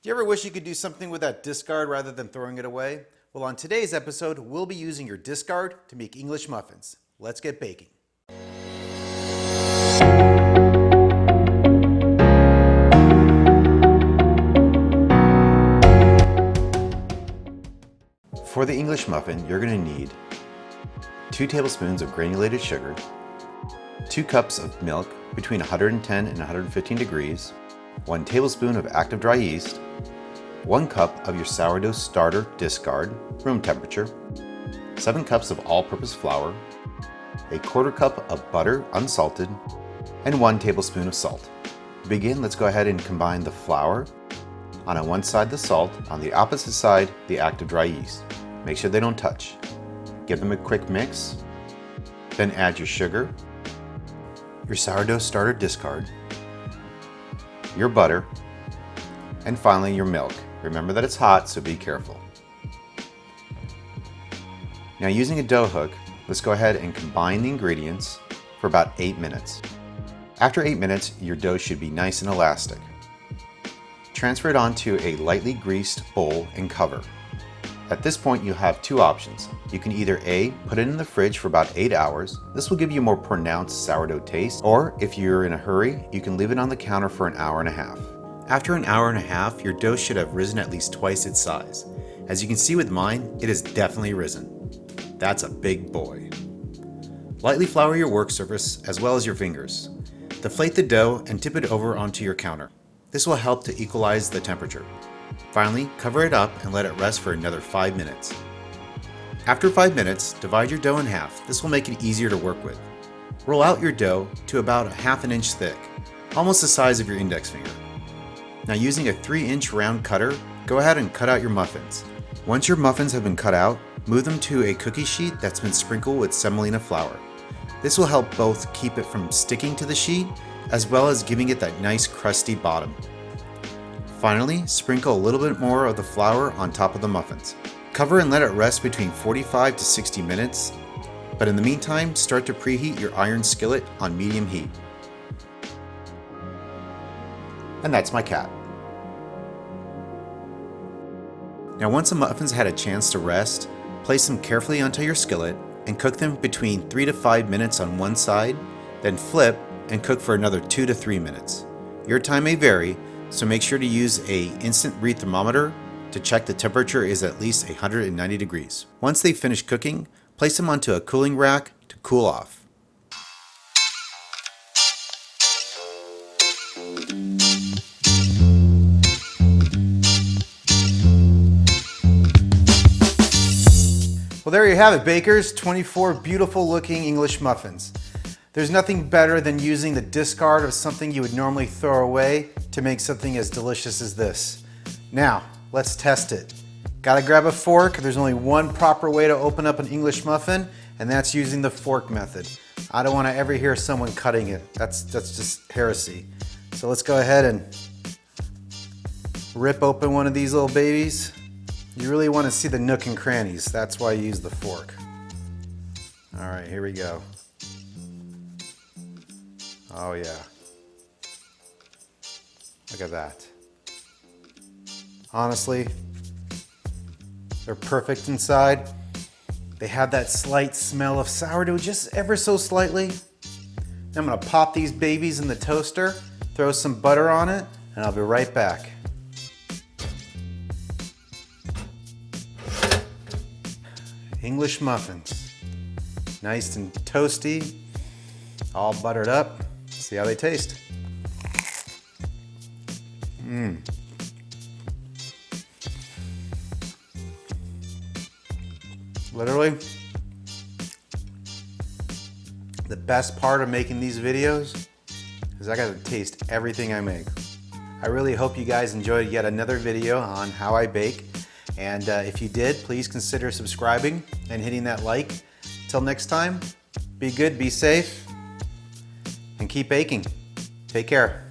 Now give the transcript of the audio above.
Do you ever wish you could do something with that discard rather than throwing it away? Well, on today's episode, we'll be using your discard to make English muffins. Let's get baking. For the English muffin, you're going to need 2 tablespoons of granulated sugar, 2 cups of milk between 110 and 115 degrees, 1 tablespoon of active dry yeast, 1 cup of your sourdough starter discard, room temperature, 7 cups of all-purpose flour, a 1/4 cup of butter unsalted, and 1 tablespoon of salt. To begin, let's go ahead and combine the flour. On one side the salt, on the opposite side the active dry yeast. Make sure they don't touch. Give them a quick mix, then add your sugar, your sourdough starter discard, your butter, and finally your milk. Remember that it's hot, so be careful. Now, using a dough hook, let's go ahead and combine the ingredients for about 8 minutes. After 8 minutes, your dough should be nice and elastic. Transfer it onto a lightly greased bowl and cover. At this point, you have 2 options. You can either A, put it in the fridge for about 8 hours. This will give you a more pronounced sourdough taste. Or if you're in a hurry, you can leave it on the counter for an hour and a half. After an hour and a half, your dough should have risen at least twice its size. As you can see with mine, it has definitely risen. That's a big boy. Lightly flour your work surface as well as your fingers. Deflate the dough and tip it over onto your counter. This will help to equalize the temperature. Finally, cover it up and let it rest for another 5 minutes. After 5 minutes, divide your dough in half. This will make it easier to work with. Roll out your dough to about 1/2 inch thick, almost the size of your index finger. Now, using a 3-inch round cutter, go ahead and cut out your muffins. Once your muffins have been cut out, move them to a cookie sheet that's been sprinkled with semolina flour. This will help both keep it from sticking to the sheet as well as giving it that nice crusty bottom. Finally, sprinkle a little bit more of the flour on top of the muffins. Cover and let it rest between 45 to 60 minutes, but in the meantime, start to preheat your iron skillet on medium heat. And that's my cat. Now, once the muffins had a chance to rest, place them carefully onto your skillet and cook them between 3 to 5 minutes on one side, then flip and cook for another 2 to 3 minutes. Your time may vary, so make sure to use an instant read thermometer to check the temperature is at least 190 degrees. Once they finish cooking, place them onto a cooling rack to cool off. Well, there you have it, bakers. 24 beautiful looking English muffins. There's nothing better than using the discard of something you would normally throw away to make something as delicious as this. Now, let's test it. Gotta grab a fork. There's only one proper way to open up an English muffin, and that's using the fork method. I don't want to ever hear someone cutting it. That's just heresy. So let's go ahead and rip open one of these little babies. You really want to see the nook and crannies. That's why you use the fork. All right, here we go. Oh yeah. Look at that. Honestly, they're perfect inside. They have that slight smell of sourdough just ever so slightly. I'm gonna pop these babies in the toaster, throw some butter on it, and I'll be right back. English muffins. Nice and toasty, all buttered up. See how they taste. Literally, the best part of making these videos is I got to taste everything I make. I really hope you guys enjoyed yet another video on how I bake. And if you did, please consider subscribing and hitting that like. Till next time, be good, be safe, and keep baking. Take care.